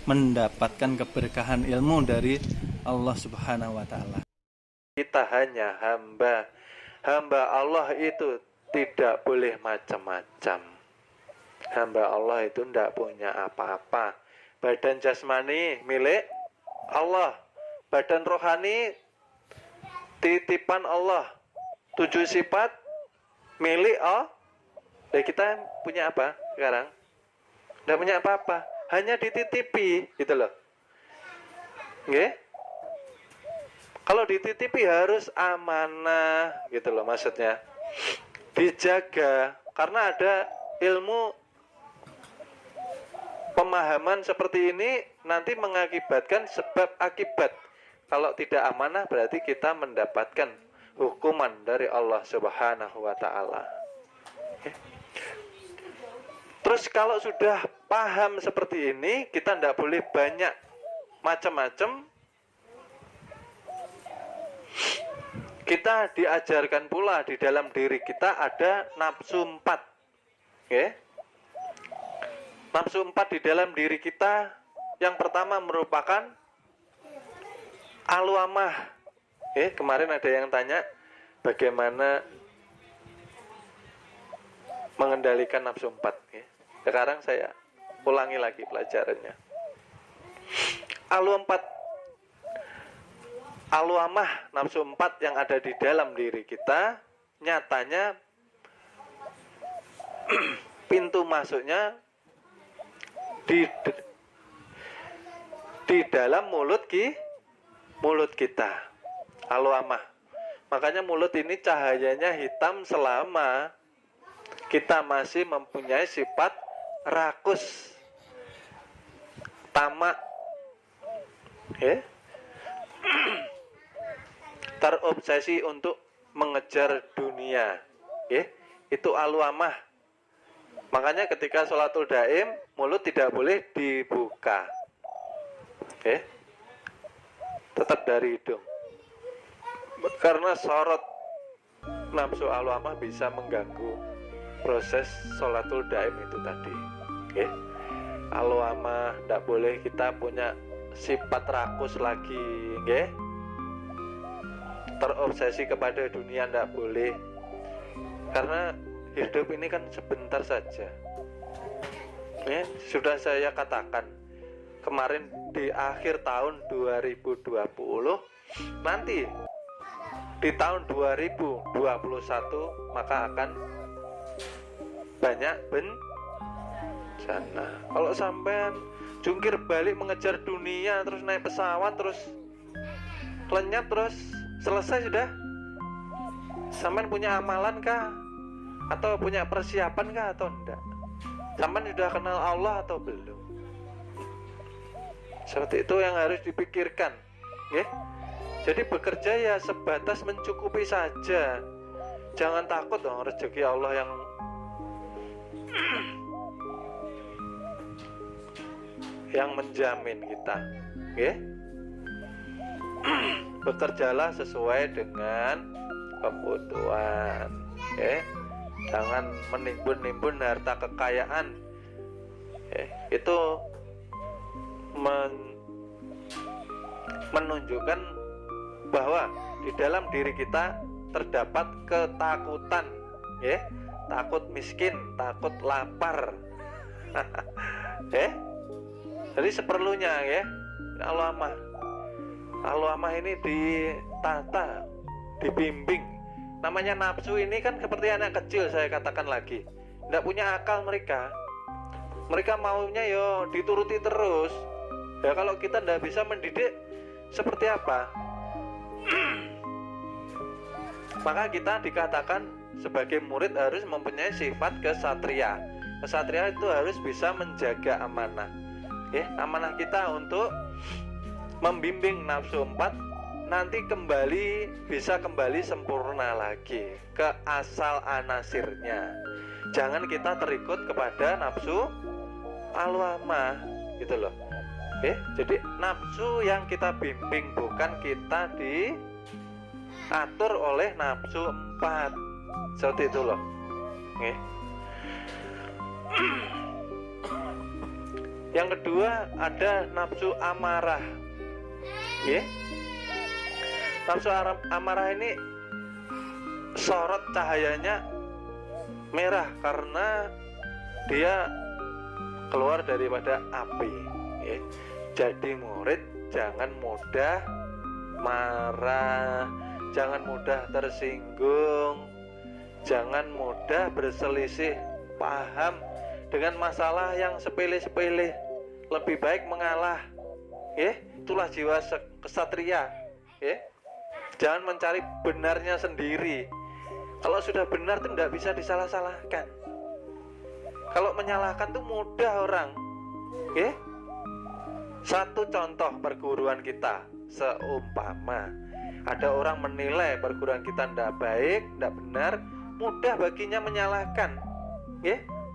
mendapatkan keberkahan ilmu dari Allah Subhanahu wa taala. Kita hanya hamba. Hamba Allah itu tidak boleh macam-macam. Hamba Allah itu tidak punya apa-apa. Badan jasmani milik Allah, badan rohani titipan Allah. 7 sifat milik Allah. Dan kita punya apa sekarang? Tidak punya apa-apa, hanya dititipi gitu loh. Nggih? Kalau dititipi harus amanah gitu loh maksudnya. Dijaga karena ada ilmu pemahaman seperti ini nanti mengakibatkan sebab akibat. Kalau tidak amanah berarti kita mendapatkan hukuman dari Allah Subhanahu wa taala. Terus kalau sudah paham seperti ini, kita tidak boleh banyak macam-macam. Kita diajarkan pula di dalam diri kita ada nafsu 4. Okay? Nafsu 4 di dalam diri kita yang pertama merupakan al-amah. Kemarin ada yang tanya bagaimana mengendalikan nafsu 4. Sekarang saya ulangi lagi pelajarannya. Al-amah, nafsu 4 yang ada di dalam diri kita, nyatanya pintu masuknya di dalam mulut kita. Al-amah. Makanya mulut ini cahayanya hitam selama kita masih mempunyai sifat rakus, tamak, terobsesi untuk mengejar dunia, itu al-amah. Makanya ketika sholatul daim, mulut tidak boleh dibuka, tetap dari hidung, karena sorot nafsu al-amah bisa mengganggu proses sholatul daim itu tadi. Al-amah tidak boleh kita punya sifat rakus lagi, terobsesi kepada dunia tidak boleh, karena hidup ini kan sebentar saja. Sudah saya katakan kemarin di akhir tahun 2020, nanti di tahun 2021 maka akan banyak bencana. Kalau sampean jungkir balik mengejar dunia, terus naik pesawat, terus lenyap, terus selesai sudah. Sampean punya amalan kah? Atau punya persiapan kah atau enggak? Sampean sudah kenal Allah atau belum? Seperti itu yang harus dipikirkan, Jadi bekerja ya sebatas mencukupi saja. Jangan takut dong rezeki Allah yang menjamin kita, Bekerjalah sesuai dengan kebutuhan, Jangan menimbun-nimbun harta kekayaan, itu menunjukkan bahwa di dalam diri kita terdapat ketakutan, takut miskin, takut lapar. Jadi seperlunya, al-amah ini ditata, dibimbing. Namanya nafsu ini kan seperti anak kecil, saya katakan lagi, tidak punya akal mereka. Mereka maunya dituruti terus. Ya kalau kita tidak bisa mendidik, seperti apa? Maka kita dikatakan sebagai murid harus mempunyai sifat kesatria. Kesatria itu harus bisa menjaga amanah. Amanah kita untuk membimbing nafsu 4 nanti bisa kembali sempurna lagi ke asal anasirnya. Jangan kita terikut kepada nafsu al-amah, gitu loh. Jadi nafsu yang kita bimbing, bukan kita diatur oleh nafsu 4. Seperti itu loh. Yang kedua ada nafsu amarah. Nafsu amarah ini sorot cahayanya merah karena dia keluar daripada api. Jadi murid jangan mudah marah, jangan mudah tersinggung, jangan mudah berselisih paham dengan masalah yang sepele-sepele. Lebih baik mengalah. Itulah jiwa kesatria. Jangan mencari benarnya sendiri. Kalau sudah benar itu tidak bisa disalah-salahkan. Kalau menyalahkan itu mudah orang. Satu contoh perguruan kita, seumpama ada orang menilai perguruan kita tidak baik, tidak benar, mudah baginya menyalahkan.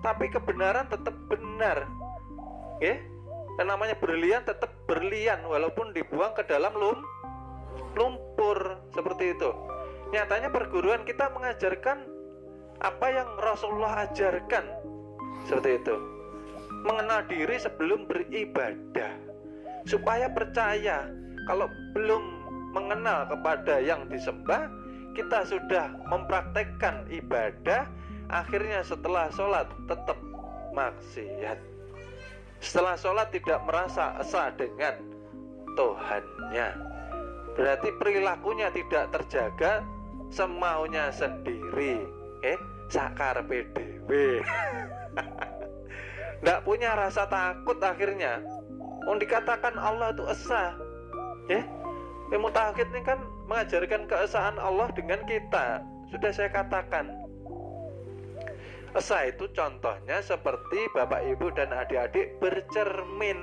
Tapi kebenaran tetap benar. Dan namanya berlian tetap berlian walaupun dibuang ke dalam lumpur, seperti itu. Nyatanya perguruan kita mengajarkan apa yang Rasulullah ajarkan, seperti itu. Mengenal diri sebelum beribadah, supaya percaya kalau belum mengenal kepada yang disembah, kita sudah mempraktekkan ibadah, akhirnya setelah sholat tetap maksiat. Setelah sholat tidak merasa esa dengan Tuhannya, berarti perilakunya tidak terjaga, semaunya sendiri. Sakar PDW. Nggak punya rasa takut akhirnya. Dikatakan Allah itu esa. Mutakhid ini kan mengajarkan keesaan Allah dengan kita. Sudah saya katakan. Esa itu contohnya seperti Bapak Ibu dan adik-adik bercermin.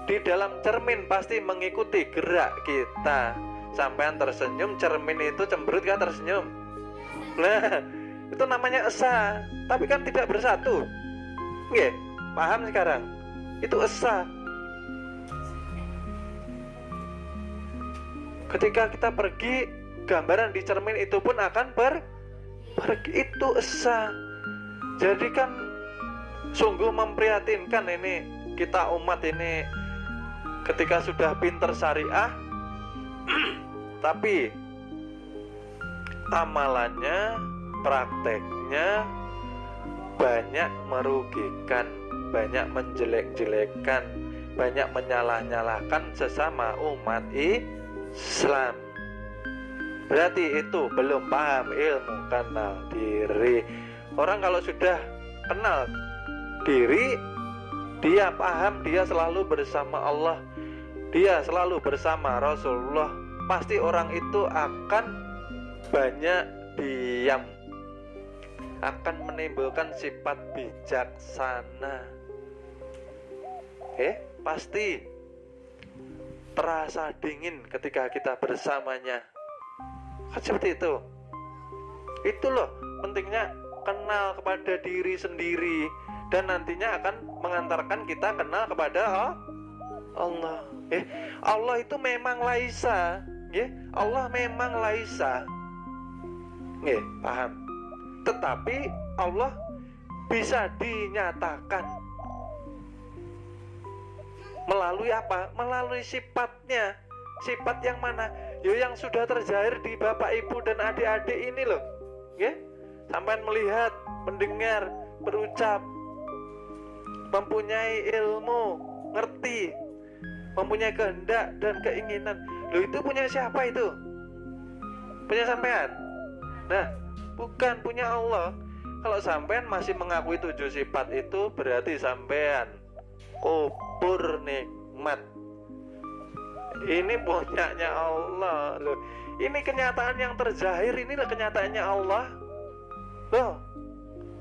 Di dalam cermin pasti mengikuti gerak kita. Sampean tersenyum, cermin itu cemberut kan tersenyum. Nah, itu namanya esa. Tapi kan tidak bersatu. Paham sekarang? Itu esa. Ketika kita pergi, gambaran di cermin itu pun akan pergi. Itu esa. Jadi kan sungguh memprihatinkan ini kita umat ini ketika sudah pinter syariah tapi amalannya, prakteknya banyak merugikan, banyak menjelek-jelekan, banyak menyalah-nyalahkan sesama umat Islam. Berarti itu belum paham ilmu kenal diri. Orang kalau sudah kenal diri, dia paham dia selalu bersama Allah, dia selalu bersama Rasulullah. Pasti orang itu akan banyak diam, akan menimbulkan sifat bijaksana. Pasti terasa dingin ketika kita bersamanya. Kan seperti itu. Itu loh pentingnya kenal kepada diri sendiri, dan nantinya akan mengantarkan kita kenal kepada Allah. Allah itu memang laisa. Allah memang laisa. Paham? Tetapi Allah bisa dinyatakan melalui apa? Melalui sifatnya. Sifat yang mana? Yang sudah terjahir di Bapak Ibu dan adik-adik ini loh. Sampai melihat, mendengar, berucap, mempunyai ilmu, ngerti, mempunyai kehendak dan keinginan. Itu punya siapa itu? Punya sampean? Nah, bukan punya Allah. Kalau sampean masih mengakui 7 sifat itu, berarti sampean kubur nikmat. Ini punyanya Allah loh. Ini kenyataan yang terzahir, inilah kenyataannya Allah. Loh,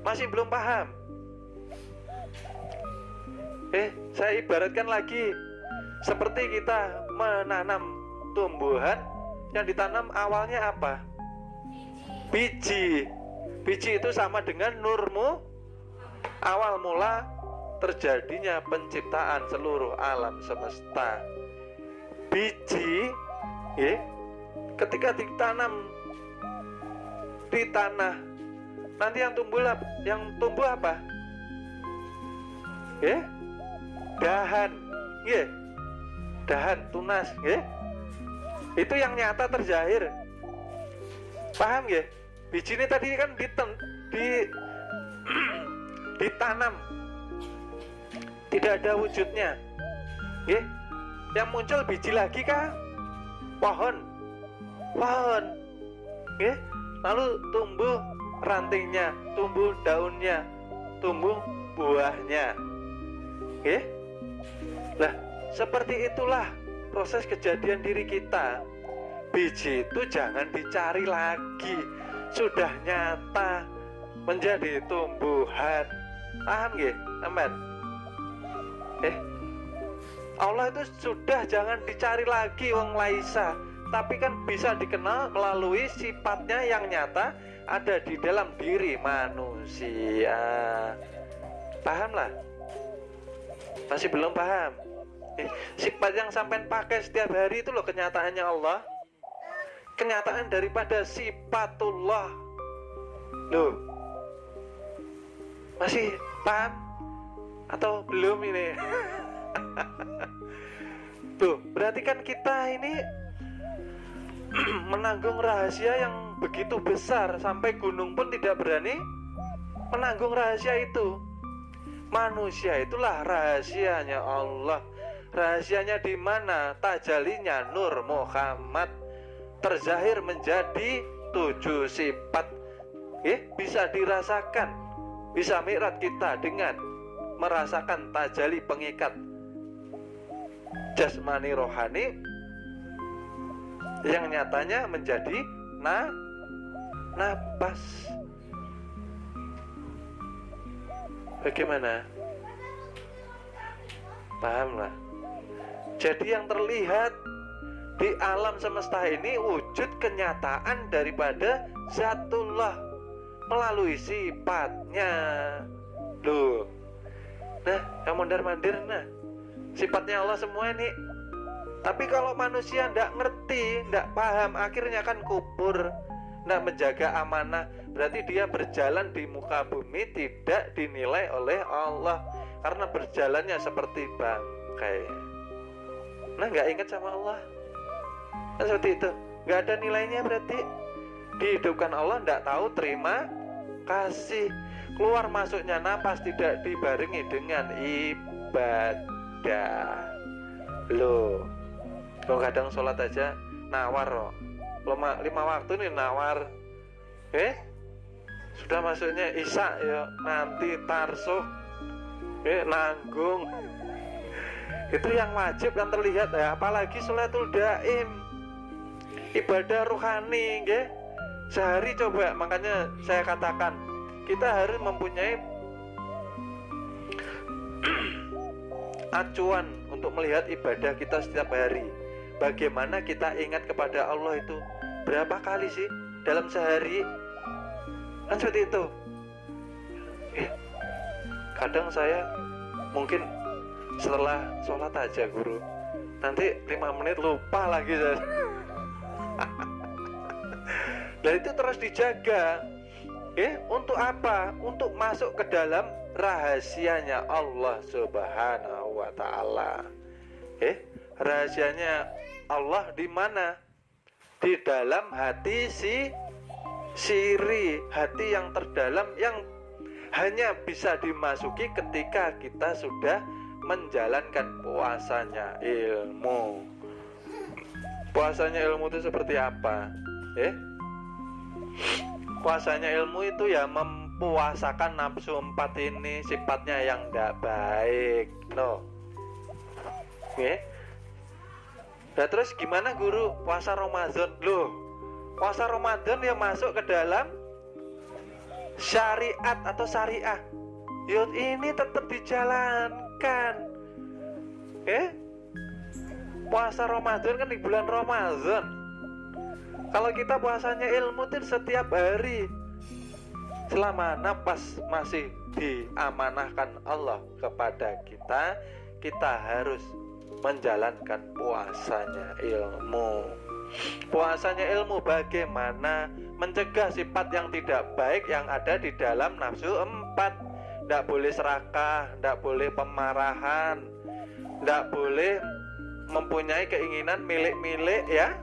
masih belum paham? Saya ibaratkan lagi seperti kita menanam tumbuhan, yang ditanam awalnya apa? Biji. Biji itu sama dengan nurmu. Awal mula terjadinya penciptaan seluruh alam semesta. Biji, ketika ditanam di tanah, nanti yang tumbuh apa? dahan, nggih. Dahan tunas, nggih. Itu yang nyata terzahir. Paham nggih? Biji ini tadi kan ditanam. Tidak ada wujudnya. Nggih. Yang muncul biji lagi kah? Pohon. Nggih. Lalu tumbuh rantingnya, tumbuh daunnya, tumbuh buahnya. Nggih. Lah, seperti itulah proses kejadian diri kita. Biji itu jangan dicari lagi, sudah nyata menjadi tumbuhan. Paham nggih, aman? Allah itu sudah jangan dicari lagi wong laisa, tapi kan bisa dikenal melalui sifatnya yang nyata ada di dalam diri manusia. Paham lah? Masih belum paham? Sifat yang sampai pakai setiap hari itu loh kenyataannya Allah. Kenyataan daripada sifatullah. Loh, masih paham? Atau belum ini? Tuh, berarti kan kita ini menanggung rahasia yang begitu besar, sampai gunung pun tidak berani menanggung rahasia itu. Manusia itulah rahasianya Allah. Rahasianya di mana? Tajalinya Nur Muhammad terzahir menjadi 7 sifat. Bisa dirasakan, bisa mi'raj kita dengan merasakan tajali pengikat jasmani rohani yang nyatanya menjadi nafas. Bagaimana? Paham lah? Jadi yang terlihat di alam semesta ini wujud kenyataan daripada zatullah melalui sifatnya. Loh, nah yang mondar-mandir, nah sifatnya Allah semua ini. Tapi kalau manusia ndak ngerti, ndak paham, akhirnya kan kubur, ndak menjaga amanah. Berarti dia berjalan di muka bumi tidak dinilai oleh Allah, karena berjalannya seperti bangkai. Nah, nggak ingat sama Allah, nah, seperti itu, nggak ada nilainya. Berarti dihidupkan Allah ndak tahu terima kasih. Keluar masuknya napas tidak dibarengi dengan ibadah. Loh, kalau kadang sholat aja nawar loh, 5 waktu nih nawar. Sudah masuknya isya ya nanti tarsuh, nanggung. Itu yang wajib yang terlihat ya, apalagi sholatul daim, ibadah rohani, sehari coba. Makanya saya katakan kita harus mempunyai acuan untuk melihat ibadah kita setiap hari. Bagaimana kita ingat kepada Allah itu berapa kali sih dalam sehari? Kan seperti itu. Kadang saya mungkin setelah sholat aja guru, nanti 5 menit lupa lagi saya. Dan itu terus dijaga. Untuk apa? Untuk masuk ke dalam rahasianya Allah Subhanahu wa taala. Rahasianya Allah di mana? Di dalam hati siri, hati yang terdalam yang hanya bisa dimasuki ketika kita sudah menjalankan puasanya ilmu. Puasanya ilmu itu seperti apa? Puasanya ilmu itu ya mempuasakan nafsu 4 ini, sifatnya yang tidak baik. Nah terus gimana guru puasa Ramadan? Loh, puasa Ramadan ya masuk ke dalam syariat atau syariah. Yud ini tetap dijalankan. Puasa Ramadan kan di bulan Ramadan. Kalau kita puasanya ilmu itu setiap hari, selama napas masih diamanahkan Allah kepada kita, kita harus menjalankan puasanya ilmu. Puasanya ilmu bagaimana mencegah sifat yang tidak baik yang ada di dalam nafsu 4. Nggak boleh serakah, nggak boleh pemarahan, nggak boleh mempunyai keinginan milik-milik ya,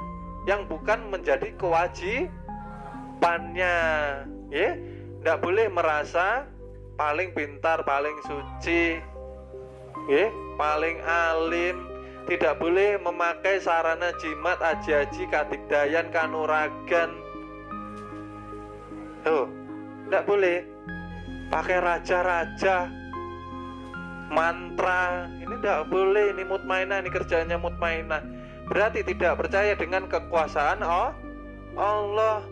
yang bukan menjadi kewajibannya, ya. Nggak boleh merasa paling pintar, paling suci, ya, paling alim. Tidak boleh memakai sarana jimat, aji-aji, kadigdayan, kanuragan. Nggak boleh pakai raja-raja, mantra. Ini nggak boleh. Ini mutmainah, ini kerjanya mutmainah. Berarti tidak percaya dengan kekuasaan Allah.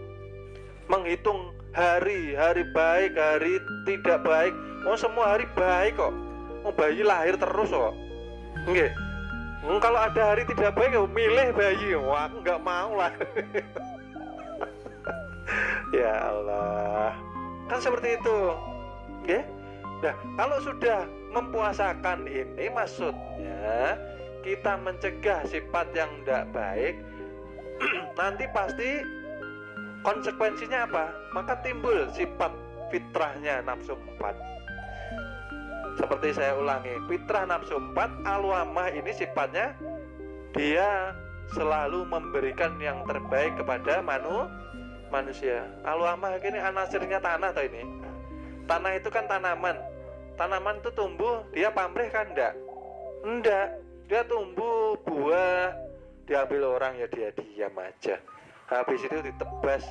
Menghitung hari baik, hari tidak baik. Semua hari baik kok. Bayi lahir terus kok. Nggih. Kalau ada hari tidak baik, milih bayi. Wah, aku nggak mau lah. Ya Allah. Kan seperti itu. Oke? Nah, kalau sudah mempuasakan ini, maksudnya kita mencegah sifat yang tidak baik. Nanti pasti konsekuensinya apa? Maka timbul sifat fitrahnya nafsu 4. Seperti saya ulangi, fitrah nafsu 4 alwamah ini sifatnya dia selalu memberikan yang terbaik kepada manusia. Alwamah ini anasirnya tanah atau ini? Tanah itu kan tanaman. Tanaman itu tumbuh, dia pamrih kan enggak? Dia tumbuh buah, diambil orang ya dia diam aja. Habis itu ditebas,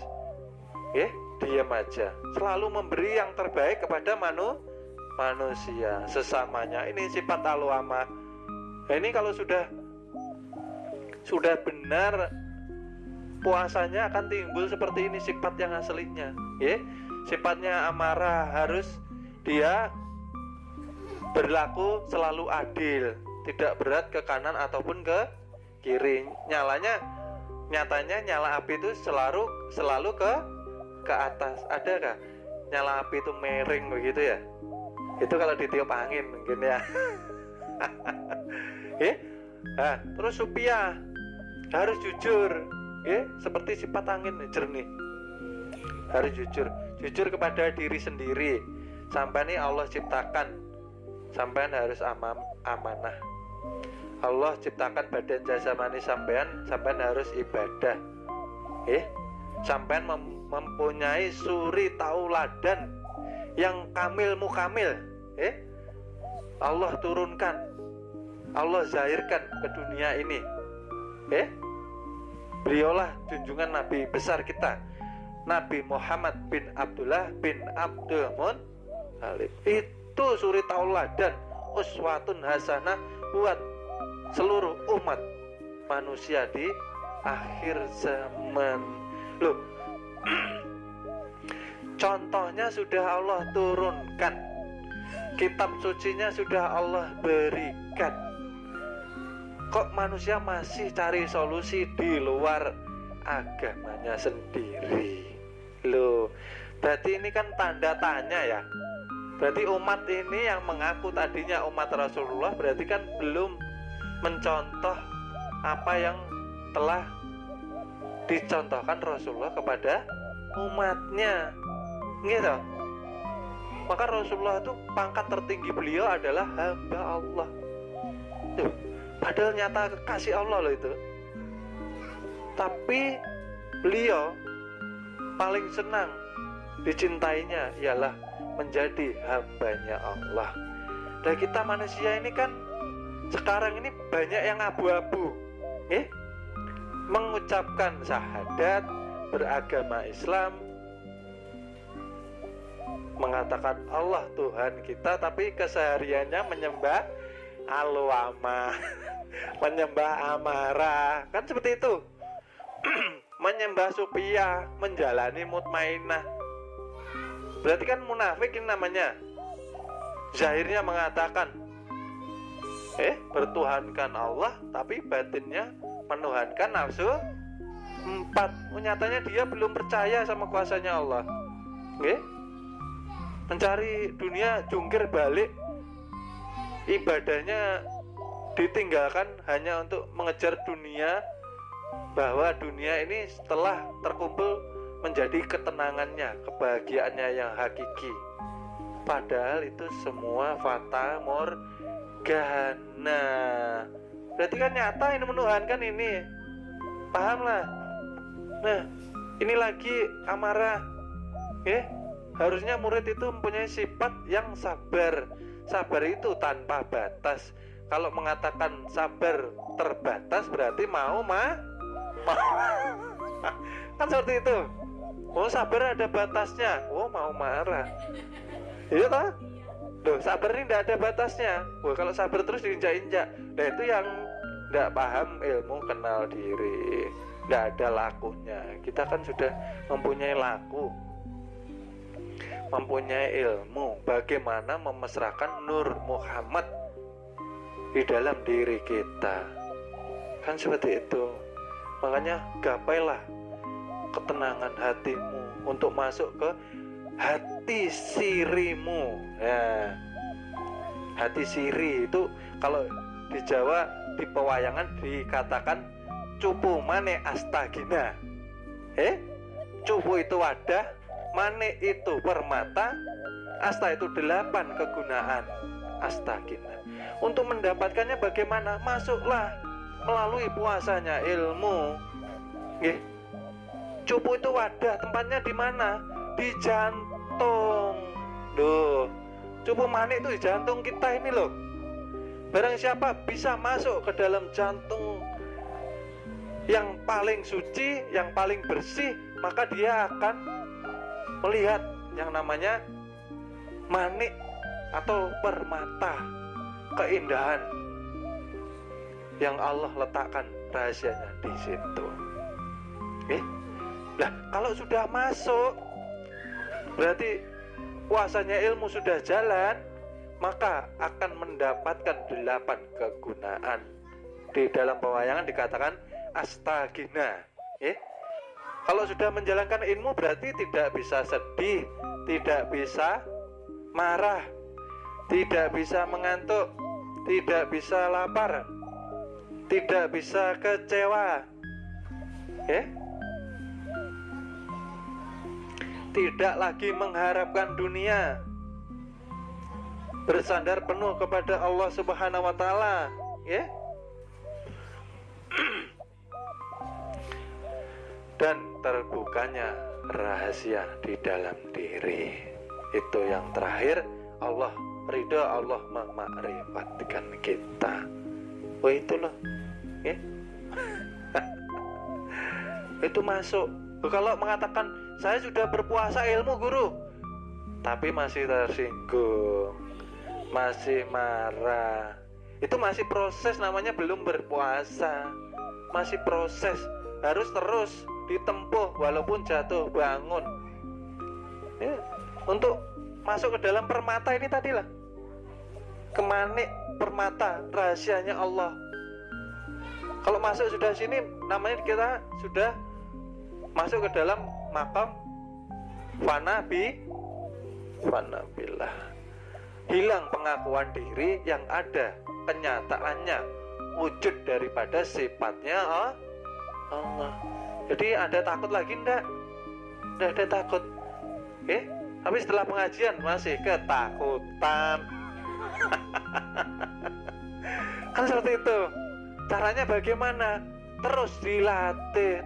diam aja. Selalu memberi yang terbaik kepada manusia sesamanya. Ini sifat alwamah. Nah, ini kalau sudah benar puasanya akan timbul seperti ini sifat yang aslinya. Sifatnya amarah, harus dia berlaku selalu adil, tidak berat ke kanan ataupun ke kiri. Nyatanya nyala api itu selalu ke atas. Adakah nyala api itu miring begitu ya? Itu kalau ditiup angin mungkin ya. Nah, terus supia harus jujur, seperti sifat angin jernih. Harus jujur kepada diri sendiri. Sampai ini Allah ciptakan, sampean harus amanah. Allah ciptakan badan jasmani sampean harus ibadah. Sampean mempunyai suri tauladan yang kamil mukamil. Allah turunkan, Allah zahirkan ke dunia ini. Beliaulah junjungan Nabi besar kita, Nabi Muhammad bin Abdullah bin Abdul Muthalib. Itu suri tauladan, uswatun hasanah buat seluruh umat manusia di akhir zaman. Loh, contohnya sudah Allah turunkan, kitab sucinya sudah Allah berikan. Kok manusia masih cari solusi di luar agamanya sendiri? Loh, berarti ini kan tanda tanya ya. Berarti umat ini yang mengaku tadinya umat Rasulullah berarti kan belum mencontoh apa yang telah dicontohkan Rasulullah kepada umatnya, gitu. Maka Rasulullah itu pangkat tertinggi beliau adalah hamba Allah. Tuh, padahal nyata kekasih Allah loh itu. Tapi beliau paling senang dicintainya ialah menjadi hambanya Allah. Dan kita manusia ini kan sekarang ini banyak yang abu-abu, mengucapkan syahadat, beragama Islam, mengatakan Allah Tuhan kita, tapi kesehariannya menyembah alwamah, menyembah amarah, kan seperti itu. Menyembah supia, menjalani mutmainah. Berarti kan munafik ini namanya. Zahirnya mengatakan bertuhankan Allah, tapi batinnya menuhankan nafsu 4. Nyatanya dia belum percaya sama kuasanya Allah. Mencari dunia jungkir balik, ibadahnya ditinggalkan hanya untuk mengejar dunia, bahwa dunia ini setelah terkumpul menjadi ketenangannya, kebahagiaannya yang hakiki. Padahal itu semua fata morgana. Berarti kan nyata ini menuhankan ini. Paham lah. Nah, ini lagi amarah. Harusnya murid itu mempunyai sifat yang sabar. Sabar itu tanpa batas. Kalau mengatakan sabar terbatas berarti mau kan seperti itu. Oh, sabar ada batasnya. Oh, mau marah. Iya toh? Loh, sabar ini tidak ada batasnya. Wah, kalau sabar terus diinjak-injak. Nah, itu yang tidak paham ilmu kenal diri. Tidak ada lakunya. Kita kan sudah mempunyai laku, mempunyai ilmu bagaimana memesrakan Nur Muhammad di dalam diri kita. Kan seperti itu. Makanya gapailah ketenangan hatimu untuk masuk ke hati sirimu. Ya, hati siri itu kalau di Jawa di pewayangan dikatakan cupu mane astagina. Cupu itu wadah, mane itu permata, asta itu 8 kegunaan. Astagina. Untuk mendapatkannya bagaimana? Masuklah melalui puasanya ilmu. Cupu itu wadah, tempatnya di mana? Di jantung. Loh, cupu manik itu di jantung kita ini loh. Barang siapa bisa masuk ke dalam jantung yang paling suci, yang paling bersih, maka dia akan melihat yang namanya manik atau permata, keindahan yang Allah letakkan rahasianya di situ. Nah, kalau sudah masuk berarti puasanya ilmu sudah jalan, maka akan mendapatkan 8 kegunaan. Di dalam pewayangan dikatakan astagina. Kalau sudah menjalankan ilmu berarti tidak bisa sedih, tidak bisa marah, tidak bisa mengantuk, tidak bisa lapar, tidak bisa kecewa. Tidak lagi mengharapkan dunia, bersandar penuh kepada Allah Subhanahu wa taala, dan terbukanya rahasia di dalam diri. Itu yang terakhir, Allah ridha, Allah memakrifatkan kita. Oh, itu loh. Itu masuk. Kalau mengatakan saya sudah berpuasa ilmu guru, tapi masih tersinggung, masih marah, itu masih proses, namanya belum berpuasa. Masih proses, harus terus ditempuh walaupun jatuh bangun. Untuk masuk ke dalam permata ini tadilah, kemanik permata, rahasianya Allah. Kalau masuk sudah sini, namanya kita sudah masuk ke dalam makam fana billah. Hilang pengakuan diri, yang ada kenyataannya wujud daripada sifatnya Allah. Jadi ada takut lagi enggak? Enggak ada takut. Tapi setelah pengajian masih ketakutan. Kan seperti itu. Caranya bagaimana? Terus dilatih.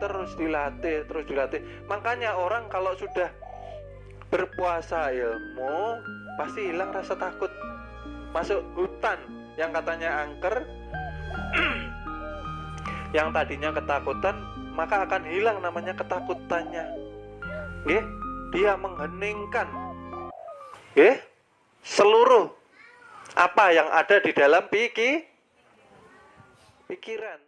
Makanya orang kalau sudah berpuasa ilmu pasti hilang rasa takut. Masuk hutan yang katanya angker, yang tadinya ketakutan, maka akan hilang namanya ketakutannya. Dia mengheningkan seluruh apa yang ada di dalam pikiran.